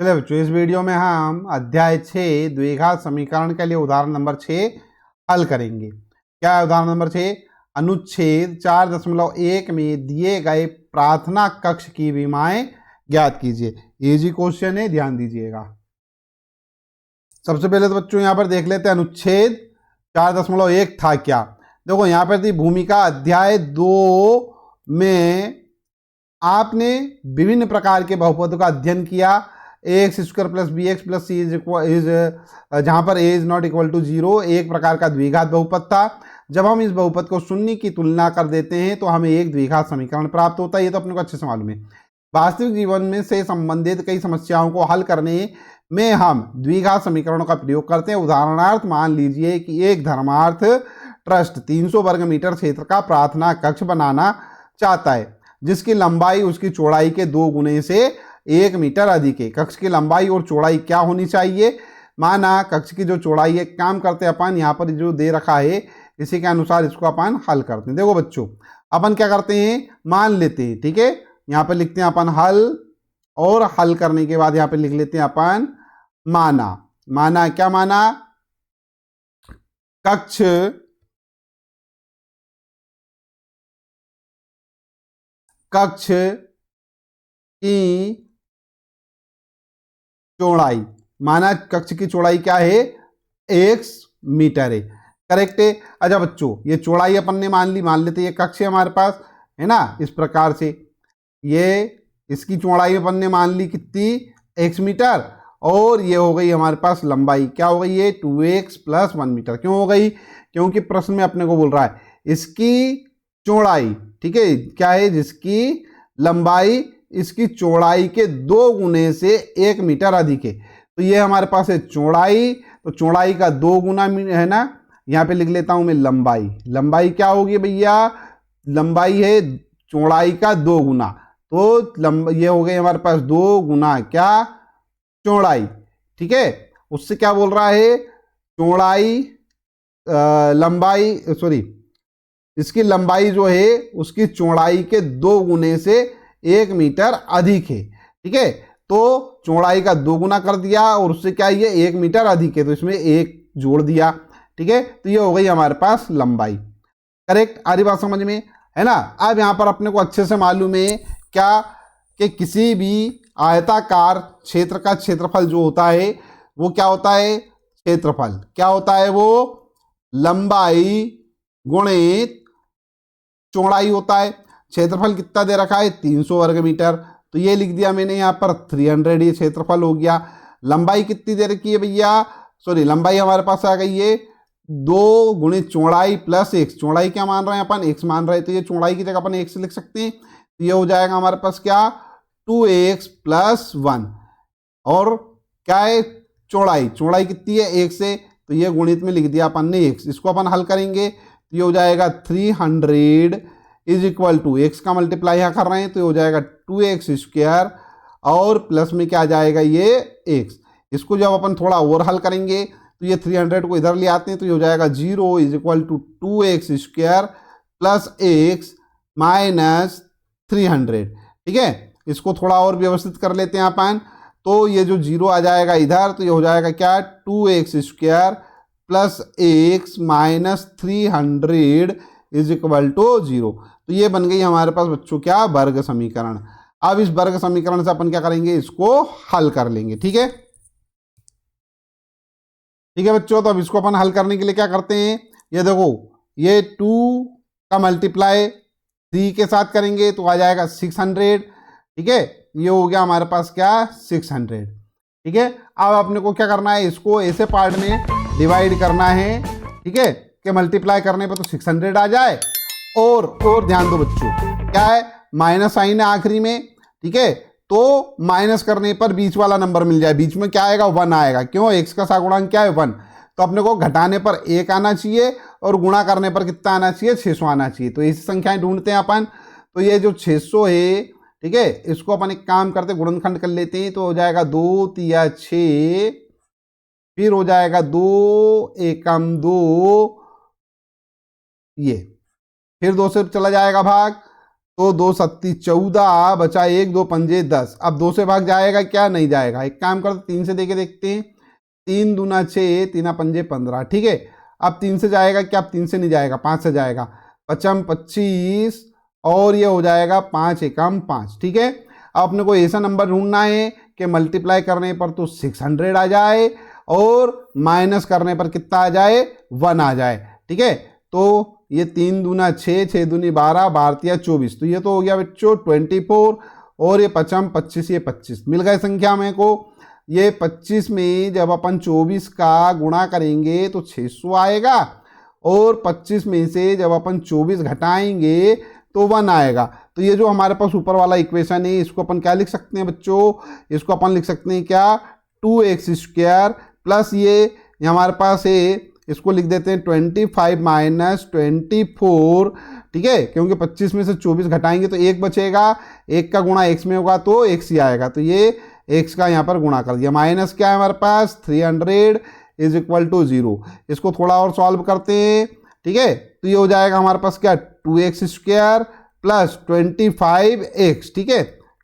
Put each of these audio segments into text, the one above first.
चलिए बच्चों, इस वीडियो में हम अध्याय 6 द्विघात समीकरण के लिए उदाहरण नंबर 6 हल करेंगे। क्या है उदाहरण नंबर 6? अनुच्छेद 4.1 में दिए गए प्रार्थना कक्ष की विमाएं ज्ञात कीजिए। इजी क्वेश्चन है, ध्यान दीजिएगा। सबसे पहले तो बच्चों यहाँ पर देख लेते हैं अनुच्छेद 4.1 था क्या। देखो यहाँ पर थी भूमिका। अध्याय 2 में आपने विभिन्न प्रकार के बहुपदों का अध्ययन किया। X square plus b x plus c is जहां पर a is not equal to 0 एक प्रकार का द्विघात बहुपद था। जब हम इस बहुपद को शून्य की तुलना कर देते हैं तो हमें एक द्विघात समीकरण प्राप्त होता है। ये तो अपने को अच्छे से मालूम है। वास्तविक जीवन में से संबंधित कई समस्याओं को हल करने में हम द्विघात समीकरणों का प्रयोग करते हैं। उदाहरणार्थ मान लीजिए कि एक धर्मार्थ ट्रस्ट 300 वर्ग मीटर क्षेत्र का प्रार्थना कक्ष बनाना चाहता है, जिसकी लंबाई उसकी चौड़ाई के 2 गुने से 1 मीटर अधिक है। कक्ष की लंबाई और चौड़ाई क्या होनी चाहिए? माना कक्ष की जो चौड़ाई है, काम करते अपन यहाँ पर जो दे रखा है इसी के अनुसार इसको अपन हल करते हैं। देखो बच्चों, अपन क्या करते हैं, मान लेते हैं। ठीक है, यहाँ पर लिखते हैं अपन हल, और हल करने के बाद यहाँ पे लिख लेते हैं अपन माना। माना क्या माना? कक्ष कक्ष की चौड़ाई, माना कक्ष की चौड़ाई क्या है? x मीटर है। करेक्ट है। अच्छा बच्चों, ये चौड़ाई अपन ने मान ली, मान लेते ये कक्ष है हमारे पास, है ना। इस प्रकार से ये इसकी चौड़ाई अपन ने मान ली कितनी? x मीटर। और ये हो गई हमारे पास लंबाई, क्या हो गई है? 2x plus 1 metre. क्यों हो गई? क्योंकि प्रश्न में अपने को बोल रहा है इसकी चौड़ाई, ठीक है, क्या है? जिसकी लंबाई इसकी चौड़ाई के 2 गुने से 1 मीटर अधिक है। तो ये हमारे पास है चौड़ाई, तो चौड़ाई का 2 गुना है ना। यहाँ पे लिख लेता हूं मैं लंबाई। लंबाई क्या होगी भैया? लंबाई है चौड़ाई का 2 गुना, तो ये हो गई हमारे पास 2 गुना क्या? चौड़ाई। ठीक है, उससे क्या बोल रहा है? चौड़ाई लंबाई, सॉरी, इसकी लंबाई जो है उसकी चौड़ाई के 2 गुने से 1 मीटर अधिक है। ठीक है, तो चौड़ाई का 2 गुना कर दिया और उससे क्या, ये 1 मीटर अधिक है, तो इसमें 1 जोड़ दिया। ठीक है, तो ये हो गई हमारे पास लंबाई। करेक्ट, आ रही बात समझ में, है ना। अब यहां पर अपने को अच्छे से मालूम है क्या, कि किसी भी आयताकार क्षेत्र का क्षेत्रफल जो होता है वो क्या होता है? क्षेत्रफल क्या होता है? वो लंबाई गुणित चौड़ाई होता है। क्षेत्रफल कितना दे रखा है? 300 वर्ग मीटर, तो ये लिख दिया मैंने यहाँ पर 300, ये क्षेत्रफल हो गया। लंबाई कितनी दे रखी है भैया? सॉरी, लंबाई हमारे पास आ गई है 2 गुणित चौड़ाई प्लस x। चौड़ाई क्या मान रहे हैं अपन? x मान रहे हैं, तो ये चौड़ाई की जगह अपन x लिख सकते हैं। तो ये हो जाएगा हमारे पास क्या? 2x plus 1। और क्या है? चौड़ाई, चौड़ाई कितनी है? 1 से, तो ये गुणित में लिख दिया अपन ने x। इसको अपन हल करेंगे तो ये हो जाएगा 300 इज इक्वल टू, एक्स का मल्टीप्लाई यहाँ कर रहे हैं तो ये हो जाएगा 2x स्क्वायर, और प्लस में क्या आ जाएगा? ये x। इसको जब अपन थोड़ा और हल करेंगे तो ये 300 को इधर ले आते हैं तो ये हो जाएगा 0 is equal to 2x square plus x minus 300। ठीक है, इसको थोड़ा और व्यवस्थित कर लेते हैं अपन, तो ये जो 0 आ जाएगा इधर, तो ये हो जाएगा क्या? 2x square plus x minus 300 is equal to 0। तो ये बन गई हमारे पास बच्चों क्या? वर्ग समीकरण। अब इस वर्ग समीकरण से अपन क्या करेंगे? इसको हल कर लेंगे। ठीक है, ठीक है बच्चों, तो अब इसको अपन हल करने के लिए क्या करते हैं? ये देखो, ये 2 का मल्टीप्लाई 3 के साथ करेंगे तो आ जाएगा 600। ठीक है, ये हो गया हमारे पास क्या? 600। ठीक है, अब अपने को क्या करना है? इसको ऐसे पार्ट में डिवाइड करना है, ठीक है, कि मल्टीप्लाई करने पर तो 600 आ जाए। और ध्यान दो बच्चों, क्या है? माइनस साइन है आखिरी में। ठीक है, तो माइनस करने पर बीच वाला नंबर मिल जाए। बीच में क्या आएगा? 1 आएगा। क्यों? x का सगुणांक क्या है? 1। तो अपने को घटाने पर 1 आना चाहिए और गुणा करने पर कितना आना चाहिए? 600 आना चाहिए। तो ऐसी संख्याएं ढूंढते हैं अपन। तो ये जो 600 है, ठीक है, इसको अपन एक काम करते, गुणनखंड कर लेते हैं, तो हो जाएगा 2 तिया 6, फिर हो जाएगा 2 एकम 2, ये फिर 2 से चला जाएगा भाग, तो 2 सत्ती 14 बचा 1 2 पंजे 10। अब 2 से भाग जाएगा क्या? नहीं जाएगा। एक काम करते 3 से देके देखते हैं। 3 दूना 6, 3 पंजे 15। ठीक है, अब 3 से जाएगा क्या? अब 3 से नहीं जाएगा, 5 से जाएगा। 5 25 और ये हो जाएगा 5 एकम 5। ठीक है, अब अपने को ऐसा नंबर ढूंढना है कि मल्टीप्लाई करने पर तो 600 आ जाए और माइनस करने पर कितना आ जाए? 1 आ जाए। ठीक है, तो ये 3 दूना 6, 6 दूनी 12, 12 24। तो ये तो हो गया बच्चों 24 और ये 5 25, ये 25 मिल गए संख्या में को। ये 25 में जब अपन 24 का गुणा करेंगे तो 600 आएगा और 25 में से जब अपन 24 घटाएंगे तो 1 आएगा। तो ये जो हमारे पास ऊपर वाला इक्वेशन है इसको अपन क्या लिख सकते हैं बच्चों? इसको अपन लिख सकते हैं क्या? 2x² प्लस ये हमारे पास है, इसको लिख देते हैं 25 माइनस 24। ठीक है, क्योंकि 25 में से 24 घटाएंगे तो 1 बचेगा, 1 का गुणा x में होगा तो x ही आएगा। तो ये x का यहाँ पर गुणा कर दिया। माइनस क्या है हमारे पास? 300 इज इक्वल टू 0। इसको थोड़ा और सॉल्व करते हैं। ठीक है, तो ये हो जाएगा हमारे पास क्या? 2x² plus 25x। ठीक है,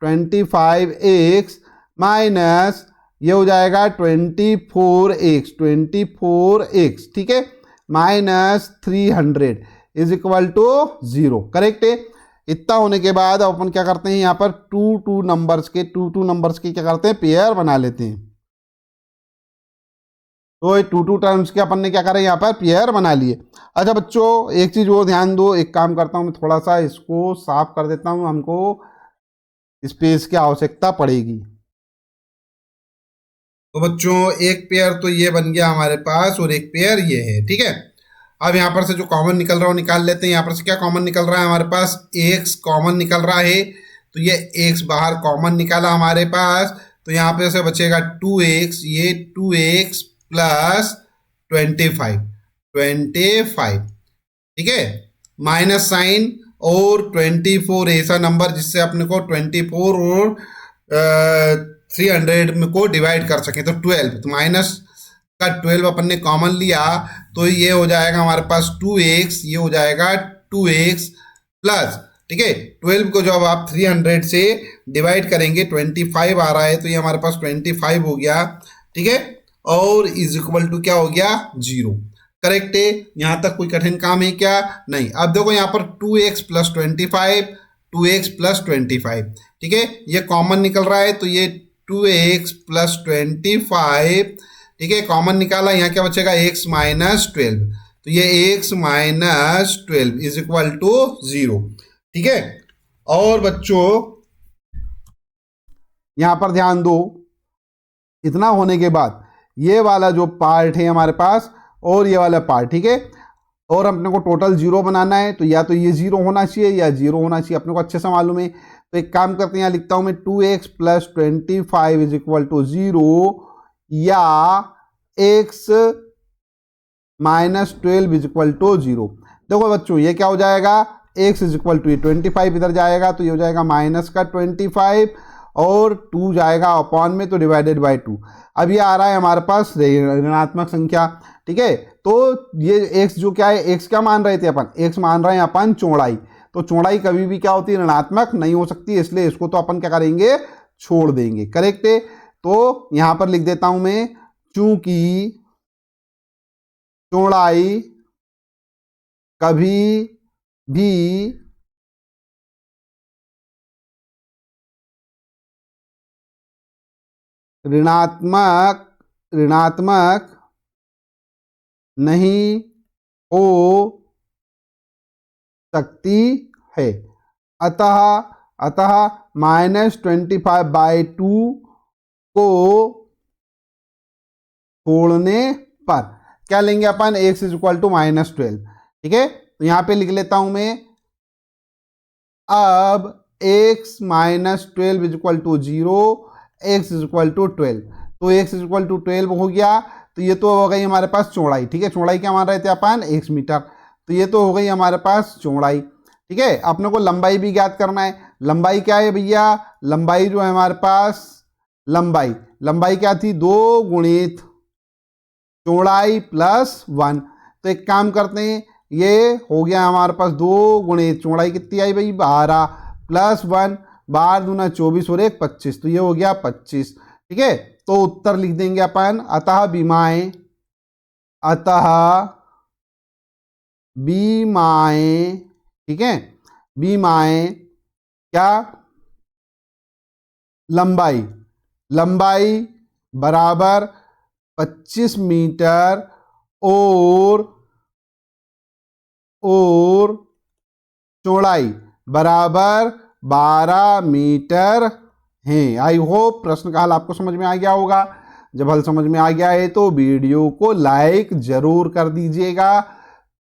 25x माइनस ये हो जाएगा 24x। ठीक है, minus 300 is equal to 0। Correct है। इतना होने के बाद अब अपन क्या करते हैं? यहाँ पर 2 नंबर्स के क्या करते हैं? पेयर बना लेते हैं। तो ये 2 टर्म्स के अपन ने क्या करा? यहाँ पर पेयर बना लिए। अच्छा बच्चों, एक चीज और ध्यान दो। एक काम करता हूँ मैं, थोड़ा सा इसको साफ कर देता हूँ, हमको स्पेस की आवश्यकता पड़ेगी। तो बच्चों एक पेयर तो ये बन गया हमारे पास और एक पेयर ये है। ठीक है, अब यहाँ पर से जो कॉमन निकल रहा है वो निकाल लेते हैं। यहाँ पर से क्या कॉमन निकल रहा है? हमारे पास x कॉमन निकल रहा है, तो ये x बाहर कॉमन निकाला हमारे पास। तो यहाँ पे से बचेगा 2x, ये 2x प्लस 25। ठीक है, माइनस साइन और 24 ऐसा नंबर जिससे अपने को 24 और 300 में को डिवाइड कर सके। तो 12, तो माइनस का 12 अपन ने कॉमन लिया तो ये हो जाएगा हमारे पास 2x, ये हो जाएगा 2x प्लस। ठीक है, 12 को जब आप 300 से डिवाइड करेंगे 25 आ रहा है, तो ये हमारे पास 25 हो गया। ठीक है, और इज इक्वल टू क्या हो गया? 0। करेक्ट है। यहाँ तक कोई कठिन काम है क्या? नहीं। अब देखो यहाँ पर 2x प्लस 25, 2x प्लस 25। ठीक है, ये कॉमन निकल रहा है तो ये 2x प्लस 25। ठीक है, कॉमन निकाला, यहाँ क्या बचेगा? x minus 12। तो ये x minus 12 is equal to 0। ठीक है, और बच्चों यहां पर ध्यान दो, इतना होने के बाद ये वाला जो पार्ट है हमारे पास और ये वाला पार्ट, ठीक है, और अपने को टोटल 0 बनाना है, तो या तो ये 0 होना चाहिए या 0 होना चाहिए, अपने को अच्छे से मालूम है। तो एक काम करते हैं, यहाँ लिखता हूं मैं 2x plus 25 is equal to 0 या x minus 12 is equal to 0। देखो बच्चों ये क्या हो जाएगा? x इज इक्वल टू 25 इधर जाएगा तो ये हो जाएगा माइनस का 25 और 2 जाएगा अपॉन में तो डिवाइडेड बाय 2। अब ये आ रहा है हमारे पास ऋणात्मक संख्या। ठीक है, तो ये x जो क्या है, x क्या मान रहे थे अपन? x मान रहे हैं अपन चौड़ाई। तो चौड़ाई कभी भी क्या होती है? ऋणात्मक नहीं हो सकती, इसलिए इसको तो अपन क्या करेंगे? छोड़ देंगे। करेक्ट है। तो यहां पर लिख देता हूं मैं, चूंकि चौड़ाई कभी भी ऋणात्मक नहीं हो सकती है, अतः -25/2 को छोड़ने पर क्या लेंगे अपन? x is equal to -12। ठीक है, तो यहां पे लिख लेता हूं मैं, अब x minus 12 is equal to 0, x is equal to 12। तो x इज इक्वल टू 12 हो गया, तो ये तो हो गई हमारे पास चौड़ाई। ठीक है, चौड़ाई क्या मान रहे थे अपन? 1 मीटर। तो ये तो हो गई हमारे पास चौड़ाई। ठीक है, अपने को लंबाई भी ज्ञात करना है। लंबाई क्या है भैया? लंबाई जो है हमारे पास, लंबाई क्या थी? 2 गुणित चौड़ाई प्लस 1। तो एक काम करते हैं, ये हो गया हमारे पास 2 गुणे चौड़ाई कितनी आई भाई 12 प्लस 1, 12 दूना 24 और 1 25, तो ये हो गया 25। ठीक है, तो उत्तर लिख देंगे अपन, अतः बीमाएं ठीक है, बीमाएं क्या, लंबाई बराबर 25 मीटर और चौड़ाई बराबर 12 मीटर हैं। आई होप प्रश्न का हल आपको समझ में आ गया होगा। जब हल समझ में आ गया है तो वीडियो को लाइक जरूर कर दीजिएगा।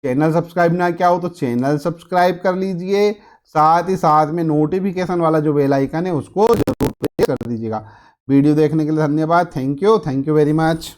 चैनल सब्सक्राइब ना किया हो तो चैनल सब्सक्राइब कर लीजिए, साथ ही साथ में नोटिफिकेशन वाला जो बेल आइकन है उसको जरूर प्रेस कर दीजिएगा। वीडियो देखने के लिए धन्यवाद। Thank you very much.